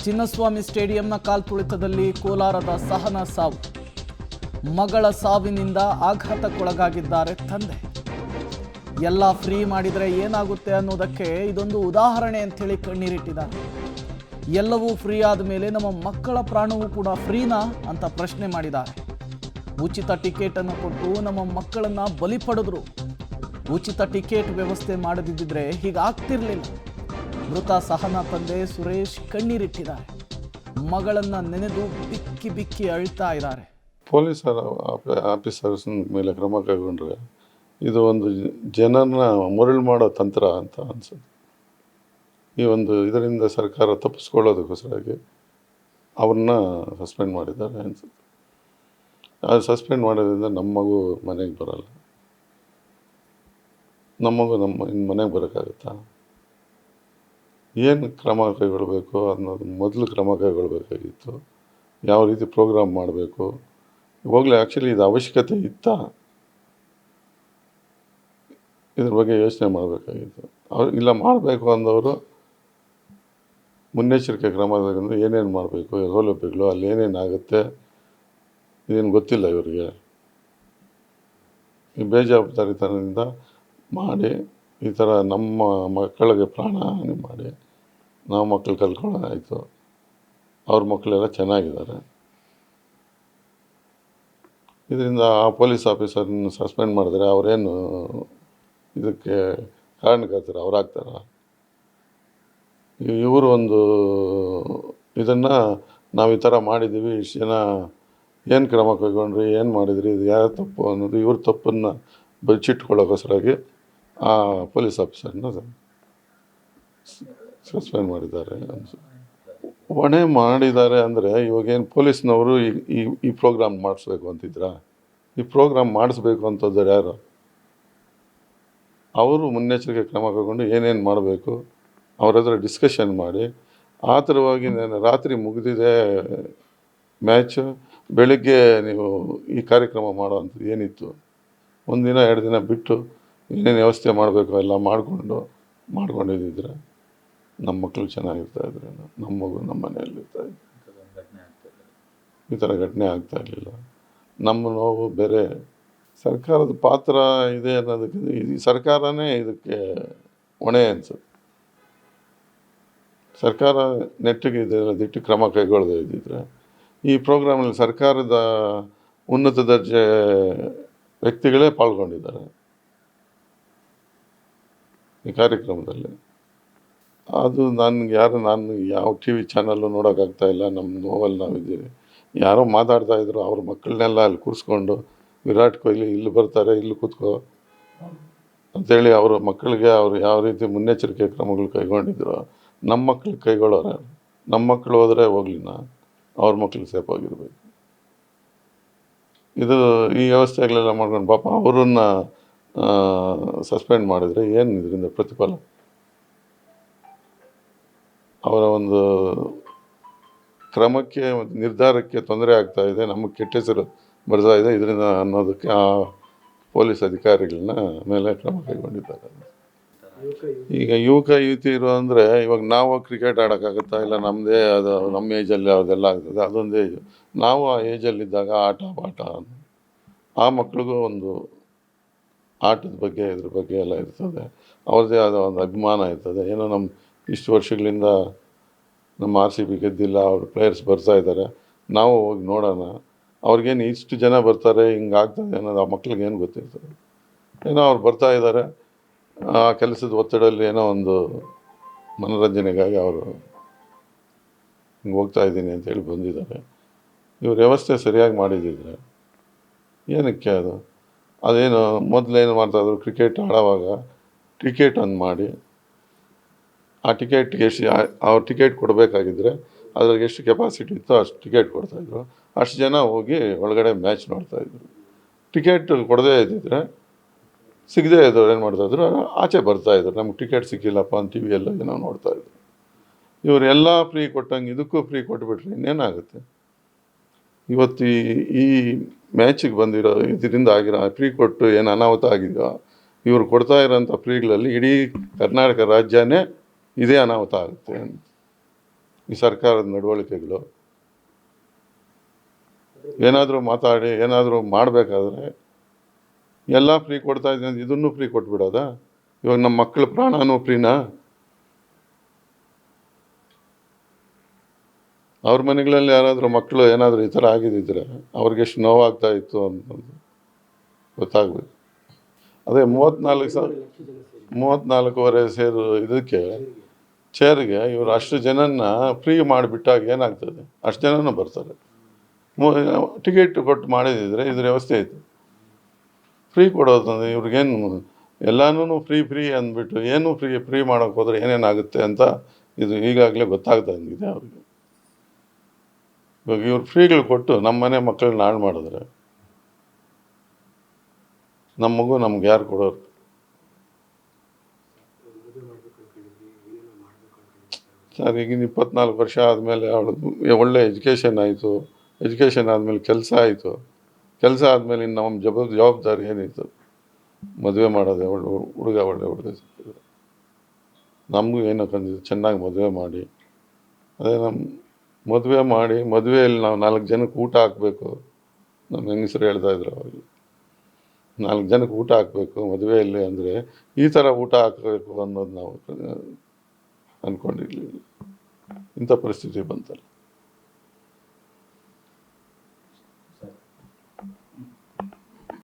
ಚಿನ್ನಸ್ವಾಮಿ ಸ್ಟೇಡಿಯಂನ ಕಾಲ್ತುಳಿತದಲ್ಲಿ ಕೋಲಾರದ ಸಹನಾ ಸಾವು. ಮಗಳ ಸಾವಿನಿಂದ ಆಘಾತಕ್ಕೊಳಗಾಗಿದ್ದಾರೆ ತಂದೆ. ಎಲ್ಲ ಫ್ರೀ ಮಾಡಿದರೆ ಏನಾಗುತ್ತೆ ಅನ್ನೋದಕ್ಕೆ ಇದೊಂದು ಉದಾಹರಣೆ ಅಂತೇಳಿ ಕಣ್ಣೀರಿಟ್ಟಿದ್ದಾರೆ. ಎಲ್ಲವೂ ಫ್ರೀ ಆದ ಮೇಲೆ ನಮ್ಮ ಮಕ್ಕಳ ಪ್ರಾಣವೂ ಕೂಡ ಫ್ರೀನಾ ಅಂತ ಪ್ರಶ್ನೆ ಮಾಡಿದ್ದಾರೆ. ಉಚಿತ ಟಿಕೆಟ್ ಅನ್ನು ಕೊಟ್ಟು ನಮ್ಮ ಮಕ್ಕಳನ್ನ ಬಲಿ ಪಡೆದ್ರು. ಉಚಿತ ಟಿಕೆಟ್ ವ್ಯವಸ್ಥೆ ಮಾಡದಿದ್ದರೆ ಹೀಗಾಗ್ತಿರ್ಲಿಲ್ಲ. ಮೃತ ಸಹನಾ ತಂದೆ ಸುರೇಶ್ ಕಣ್ಣೀರಿಟ್ಟಿದ್ದಾರೆ. ಮಗಳನ್ನ ನೆನೆದು ಬಿಕ್ಕಿ ಬಿಕ್ಕಿ ಅಳ್ತಾ ಇದ್ದಾರೆ. ಪೊಲೀಸರ ಆಫೀಸರ್ಸ್ ಮೇಲೆ ಕ್ರಮ ಕೈಗೊಂಡ್ರೆ ಇದು ಒಂದು ಜನನ ಮರಳು ಮಾಡೋ ತಂತ್ರ ಅಂತ ಅನ್ಸುತ್ತೆ. ಈ ಒಂದು ಇದರಿಂದ ಸರ್ಕಾರ ತಪ್ಪಿಸ್ಕೊಳ್ಳೋದಕ್ಕೋಸ್ಕರಾಗಿ ಅವ್ರನ್ನ ಸಸ್ಪೆಂಡ್ ಮಾಡಿದ್ದಾರೆ ಅನ್ಸುತ್ತೆ. ಅದು ಸಸ್ಪೆಂಡ್ ಮಾಡೋದ್ರಿಂದ ನಮ್ಮ ಮಗು ಮನೆಗೆ ಬರಲ್ಲ. ನಮ್ಮ ಮಗು ಇನ್ನು ಮನೆಗೆ ಬರೋಕ್ಕಾಗುತ್ತಾ? ಏನು ಕ್ರಮ ಕೈಗೊಳ್ಳಬೇಕು ಅನ್ನೋದು ಮೊದಲು ಕ್ರಮ ಕೈಗೊಳ್ಳಬೇಕಾಗಿತ್ತು. ಯಾವ ರೀತಿ ಪ್ರೋಗ್ರಾಮ್ ಮಾಡಬೇಕು, ಇವಾಗಲೇ ಆ್ಯಕ್ಚುಲಿ ಇದು ಅವಶ್ಯಕತೆ ಇತ್ತಾ, ಇದ್ರ ಬಗ್ಗೆ ಯೋಚನೆ ಮಾಡಬೇಕಾಗಿತ್ತು. ಅವ್ರು ಇಲ್ಲ ಮಾಡಬೇಕು ಅಂದವರು ಮುನ್ನೆಚ್ಚರಿಕೆ ಕ್ರಮ ತಗೊಂಡು ಏನೇನು ಮಾಡಬೇಕು, ಸೌಲಭ್ಯಗಳು ಅಲ್ಲಿ ಏನೇನಾಗುತ್ತೆ ಇದೇನು ಗೊತ್ತಿಲ್ಲ ಇವರಿಗೆ. ಈ ಬೇಜವಾಬ್ದಾರಿತನದಿಂದ ಮಾಡಿ ಈ ಥರ ನಮ್ಮ ಮಕ್ಕಳಿಗೆ ಪ್ರಾಣ ಹಾನಿ ಮಾಡಿ ನಾವು ಮಕ್ಕಳು ಕಲ್ಕೊಳ್ಳೋದಾಯಿತು. ಅವ್ರ ಮಕ್ಕಳೆಲ್ಲ ಚೆನ್ನಾಗಿದ್ದಾರೆ. ಇದರಿಂದ ಆ ಪೊಲೀಸ್ ಆಫೀಸರ್ನ ಸಸ್ಪೆಂಡ್ ಮಾಡಿದ್ರೆ ಅವರೇನು ಇದಕ್ಕೆ ಕಾರಣಕರ್ತಾರೆ? ಅವರಾಗ್ತಾರ? ಇವರು ಒಂದು ಇದನ್ನು ನಾವು ಈ ಥರ ಮಾಡಿದ್ದೀವಿ, ಇಷ್ಟು ಜನ ಏನು ಕ್ರಮ ಕೈಗೊಂಡ್ರಿ, ಏನು ಮಾಡಿದ್ರಿ, ಇದು ಯಾರ ತಪ್ಪು ಅನ್ನೋದು ಇವ್ರ ತಪ್ಪನ್ನು ಬಚ್ಚಿಟ್ಕೊಳ್ಳೋಕ್ಕೋಸ್ಕರಾಗಿ ಆ ಪೊಲೀಸ್ ಆಫೀಸರ್ನ ಸಸ್ಪೆಂಡ್ ಮಾಡಿದ್ದಾರೆ ಅನ್ಸುತ್ತೆ. ಹೊಣೆ ಮಾಡಿದ್ದಾರೆ ಅಂದರೆ ಇವಾಗೇನು ಪೊಲೀಸ್ನವರು ಈ ಪ್ರೋಗ್ರಾಮ್ ಮಾಡಿಸ್ಬೇಕು ಅಂತಿದ್ರಾ? ಈ ಪ್ರೋಗ್ರಾಮ್ ಮಾಡಿಸ್ಬೇಕು ಅಂತಂದ್ರೆ ಯಾರು? ಅವರು ಮುನ್ನೆಚ್ಚರಿಕೆ ಕ್ರಮ ಕೈಗೊಂಡು ಏನೇನು ಮಾಡಬೇಕು ಅವ್ರ ಹತ್ರ ಡಿಸ್ಕಷನ್ ಮಾಡಿ ಆ ಥರವಾಗಿ ನಾನು ರಾತ್ರಿ ಮುಗಿದಿದೆ ಮ್ಯಾಚು, ಬೆಳಗ್ಗೆ ನೀವು ಈ ಕಾರ್ಯಕ್ರಮ ಮಾಡೋ ಅಂಥದ್ದು ಏನಿತ್ತು? ಒಂದಿನ 2 ದಿನ ಬಿಟ್ಟು ಏನೇನು ವ್ಯವಸ್ಥೆ ಮಾಡಬೇಕು ಎಲ್ಲ ಮಾಡ್ಕೊಂಡಿದ್ದಿದ್ರೆ ನಮ್ಮ ಮಕ್ಕಳು ಚೆನ್ನಾಗಿರ್ತಾಯಿದ್ರು. ನಮ್ಮ ಮಗು ನಮ್ಮ ಮನೆಯಲ್ಲಿರ್ತಾಯಿದ್ರು. ಈ ಥರ ಘಟನೆ ಆಗ್ತಾಯಿರಲಿಲ್ಲ. ನಮ್ಮ ನೋವು ಬೇರೆ. ಸರ್ಕಾರದ ಪಾತ್ರ ಇದೆ ಅನ್ನೋದಕ್ಕಿಂತ ಈ ಸರ್ಕಾರನೇ ಇದಕ್ಕೆ ಹೊಣೆ ಅನಿಸುತ್ತೆ. ಸರ್ಕಾರ ನೆಟ್ಟಿಗೆ ದಿಟ್ಟು ಕ್ರಮ ಕೈಗೊಳ್ಳದೇ ಇದ್ದಿದ್ರೆ ಈ ಪ್ರೋಗ್ರಾಮಲ್ಲಿ ಸರ್ಕಾರದ ಉನ್ನತ ದರ್ಜೆ ವ್ಯಕ್ತಿಗಳೇ ಪಾಲ್ಗೊಂಡಿದ್ದಾರೆ ಈ ಕಾರ್ಯಕ್ರಮದಲ್ಲಿ. ಅದು ನಾನು ಯಾವ ಟಿ ವಿ ಚಾನಲ್ಲು ನೋಡೋಕ್ಕಾಗ್ತಾಯಿಲ್ಲ. ನಮ್ಮ ನೋವಲ್ಲಿ ನಾವಿದ್ದೀವಿ. ಯಾರೋ ಮಾತಾಡ್ತಾಯಿದ್ರು, ಅವ್ರ ಮಕ್ಕಳನ್ನೆಲ್ಲ ಅಲ್ಲಿ ಕೂರಿಸ್ಕೊಂಡು ವಿರಾಟ್ ಕೊಹ್ಲಿ ಇಲ್ಲಿ ಬರ್ತಾರೆ, ಇಲ್ಲಿ ಕೂತ್ಕೋ ಅಂಥೇಳಿ ಅವರ ಮಕ್ಕಳಿಗೆ ಅವರು ಯಾವ ರೀತಿ ಮುನ್ನೆಚ್ಚರಿಕೆ ಕ್ರಮಗಳು ಕೈಗೊಂಡಿದ್ರು ನಮ್ಮ ಮಕ್ಳಿಗೆ ಕೈಗೊಳ್ಳೋರು. ನಮ್ಮ ಮಕ್ಕಳು ಹೋದರೆ ಹೋಗ್ಲಿನ, ಅವ್ರ ಮಕ್ಳಿಗೆ ಸೇಫಾಗಿರ್ಬೇಕು. ಇದು ಈ ವ್ಯವಸ್ಥೆಗಳೆಲ್ಲ ಮಾಡ್ಕೊಂಡು ಪಾಪ ಅವರನ್ನು ಸಸ್ಪೆಂಡ್ ಮಾಡಿದರೆ ಏನು ಇದರಿಂದ ಪ್ರತಿಫಲ? ಅವರ ಒಂದು ಕ್ರಮಕ್ಕೆ ನಿರ್ಧಾರಕ್ಕೆ ತೊಂದರೆ ಆಗ್ತಾಯಿದೆ, ನಮಗೆ ಕೆಟ್ಟ ಹೆಸರು ಬರ್ತಾ ಇದೆ ಇದರಿಂದ ಅನ್ನೋದಕ್ಕೆ ಆ ಪೊಲೀಸ್ ಅಧಿಕಾರಿಗಳನ್ನ ಮೇಲೆ ಕ್ರಮ ಕೈಗೊಂಡಿದ್ದಾರೆ. ಈಗ ಯುವಕ ಯುವತಿಯರು ಅಂದರೆ ಇವಾಗ ನಾವು ಕ್ರಿಕೆಟ್ ಆಡೋಕ್ಕಾಗುತ್ತಾ? ಇಲ್ಲ ನಮ್ಮದೇ ಅದು ನಮ್ಮ ಏಜಲ್ಲಿ ಅದೆಲ್ಲ ಆಗ್ತದೆ. ಅದೊಂದು ಏಜು. ನಾವು ಆ ಏಜಲ್ಲಿದ್ದಾಗ ಆಟ ಆ ಮಕ್ಳಿಗೂ ಒಂದು ಆಟದ ಬಗ್ಗೆ ಇದ್ರ ಬಗ್ಗೆ ಎಲ್ಲ ಇರ್ತದೆ. ಅವ್ರದ್ದೇ ಆದ ಒಂದು ಅಭಿಮಾನ ಇರ್ತದೆ. ಏನೋ ನಮ್ಮ ಇಷ್ಟು ವರ್ಷಗಳಿಂದ ನಮ್ಮ RCB ಗೆದ್ದಿಲ್ಲ, ಅವ್ರ ಪ್ಲೇಯರ್ಸ್ ಬರ್ತಾಯಿದ್ದಾರೆ, ನಾವು ಹೋಗಿ ನೋಡೋಣ, ಅವ್ರಿಗೇನು ಇಷ್ಟು ಜನ ಬರ್ತಾರೆ ಹಿಂಗಾಗ್ತದೆ ಅನ್ನೋದು ಆ ಮಕ್ಳಿಗೇನು ಗೊತ್ತಿರ್ತದೆ? ಏನೋ ಅವ್ರು ಬರ್ತಾಯಿದ್ದಾರೆ, ಆ ಕೆಲಸದ ಒತ್ತಡದಲ್ಲಿ ಏನೋ ಒಂದು ಮನೋರಂಜನೆಗಾಗಿ ಅವರು ಹಿಂಗೆ ಹೋಗ್ತಾಯಿದ್ದೀನಿ ಅಂತೇಳಿ ಬಂದಿದ್ದಾರೆ. ಇವ್ರ ವ್ಯವಸ್ಥೆ ಸರಿಯಾಗಿ ಮಾಡಿದ್ದಿದ್ರೆ ಏನಕ್ಕೆ ಅದು? ಅದೇನು ಮೊದಲೇನು ಮಾಡ್ತಾಯಿದ್ರು, ಕ್ರಿಕೆಟ್ ಆಡೋವಾಗ ಟಿಕೆಟ್ ಒಂದು ಮಾಡಿ ಆ ಟಿಕೆಟ್ಗೆ ಅವ್ರು ಟಿಕೆಟ್ ಕೊಡಬೇಕಾಗಿದ್ದರೆ ಅದ್ರಾಗೆ ಎಷ್ಟು ಕೆಪಾಸಿಟಿ ಇತ್ತೋ ಅಷ್ಟು ಟಿಕೆಟ್ ಕೊಡ್ತಾಯಿದ್ರು. ಅಷ್ಟು ಜನ ಹೋಗಿ ಒಳಗಡೆ ಮ್ಯಾಚ್ ನೋಡ್ತಾಯಿದ್ರು. ಟಿಕೆಟ್ ಕೊಡದೇ ಇದ್ದಿದ್ರೆ ಸಿಗದೇ ಇದ್ದವ್ರು ಏನು ಮಾಡ್ತಾಯಿದ್ರು, ಆಚೆ ಬರ್ತಾಯಿದ್ರು. ನಮ್ಗೆ ಟಿಕೆಟ್ ಸಿಕ್ಕಿಲ್ಲಪ್ಪ ಅಂತ ಟಿ ವಿಯೆಲ್ಲ ಏನೋ ನೋಡ್ತಾಯಿದ್ರು. ಇವರೆಲ್ಲ ಫ್ರೀ ಕೊಟ್ಟಂಗೆ ಇದಕ್ಕೂ ಫ್ರೀ ಕೊಟ್ಬಿಟ್ರೆ ಇನ್ನೇನಾಗುತ್ತೆ? ಇವತ್ತು ಈ ಮ್ಯಾಚಿಗೆ ಬಂದಿರೋ ಇದರಿಂದ ಆಗಿರೋ ಫ್ರೀ ಕೊಟ್ಟು ಏನು ಅನಾಹುತ ಆಗಿದೆಯೋ, ಇವರು ಕೊಡ್ತಾ ಇರೋಂಥ ಫ್ರೀಗಳಲ್ಲಿ ಇಡೀ ಕರ್ನಾಟಕ ರಾಜ್ಯನೇ ಇದೇ ಅನಾಹುತ ಆಗುತ್ತೆ. ಈ ಸರ್ಕಾರದ ನಡವಳಿಕೆಗಳು. ಏನಾದರೂ ಮಾತಾಡಿ ಏನಾದರೂ ಮಾಡಬೇಕಾದ್ರೆ ಎಲ್ಲ ಫ್ರೀ ಕೊಡ್ತಾ ಇದ್ದೀನಿ ಅಂತ ಇದನ್ನು ಫ್ರೀ ಕೊಟ್ಬಿಡೋದಾ? ಇವಾಗ ನಮ್ಮ ಮಕ್ಕಳ ಪ್ರಾಣನೂ ಫ್ರೀನಾ? ಅವ್ರ ಮನೆಗಳಲ್ಲಿ ಯಾರಾದರೂ ಮಕ್ಕಳು ಏನಾದರೂ ಈ ಥರ ಆಗಿದ್ದಿದ್ರೆ ಅವ್ರಿಗೆ ಎಷ್ಟು ನೋವಾಗ್ತಾ ಇತ್ತು ಅಂತಂದು ಗೊತ್ತಾಗಬೇಕು. ಅದೇ 34.5 ಸೇರು ಇದಕ್ಕೆ ಚೇರ್ಗೆ ಇವರು ಅಷ್ಟು ಜನನ ಫ್ರೀ ಮಾಡಿಬಿಟ್ಟಾಗ ಏನಾಗ್ತದೆ? ಅಷ್ಟು ಜನನೂ ಬರ್ತಾರೆ. ಟಿಕೆಟ್ ಕೊಟ್ಟು ಮಾಡಿದಿದ್ರೆ ಇದ್ರ ವ್ಯವಸ್ಥೆ ಇತ್ತು. ಫ್ರೀ ಕೊಡೋದಂದ್ರೆ ಇವ್ರಿಗೇನು ಎಲ್ಲನೂ ಫ್ರೀ ಅಂದ್ಬಿಟ್ಟು ಏನು ಫ್ರೀ ಮಾಡೋಕ್ಕೆ ಹೋದ್ರೆ ಏನೇನಾಗುತ್ತೆ ಅಂತ ಇದು ಈಗಾಗಲೇ ಗೊತ್ತಾಗ್ತಾ ಇದೆ ಅವ್ರಿಗೆ. ಇವಾಗ ಇವ್ರು ಫ್ರೀಗಳು ಕೊಟ್ಟು ನಮ್ಮ ಮನೆ ಮಕ್ಕಳನ್ನ ಹಾಳು ಮಾಡಿದ್ರೆ ನಮ್ಮ ಮಗು ನಮ್ಗೆ ಯಾರು ಕೊಡೋರು? ಸರ್ ಈಗಿನ 24 ವರ್ಷ ಆದಮೇಲೆ ಅವಳು ಒಳ್ಳೆ ಎಜುಕೇಷನ್ ಆಯಿತು. ಎಜುಕೇಷನ್ ಆದಮೇಲೆ ಕೆಲಸ ಆಯಿತು. ಕೆಲಸ ಆದಮೇಲೆ ಇನ್ನು ನಮ್ಮ ಜವಾಬ್ದಾರಿ ಏನಿತ್ತು? ಮದುವೆ ಮಾಡೋದೆ. ಒಳ್ಳೆ ಸಿಕ್ಕಿದ್ರು. ನಮಗೂ ಏನೋ ಕಂದಿದ್ದು ಚೆನ್ನಾಗಿ ಮದುವೆ ಮಾಡಿ, ಅದೇ ನಮ್ಮ ಮದುವೆಯಲ್ಲಿ ನಾವು 4 ಜನಕ್ಕೆ ಊಟ ಹಾಕಬೇಕು. ನಮ್ಮ ಹೆಂಗಸರು ಹೇಳ್ತಾ ಇದ್ರು ಅವಾಗ 4 ಜನಕ್ಕೆ ಊಟ ಹಾಕಬೇಕು ಮದುವೆಯಲ್ಲಿ, ಅಂದರೆ ಈ ಥರ ಊಟ ಹಾಕಬೇಕು ಅನ್ನೋದು ನಾವು ಅಂದ್ಕೊಂಡಿರಲಿಲ್ಲ. ಇಂಥ ಪರಿಸ್ಥಿತಿ ಬಂತಲ್ಲ.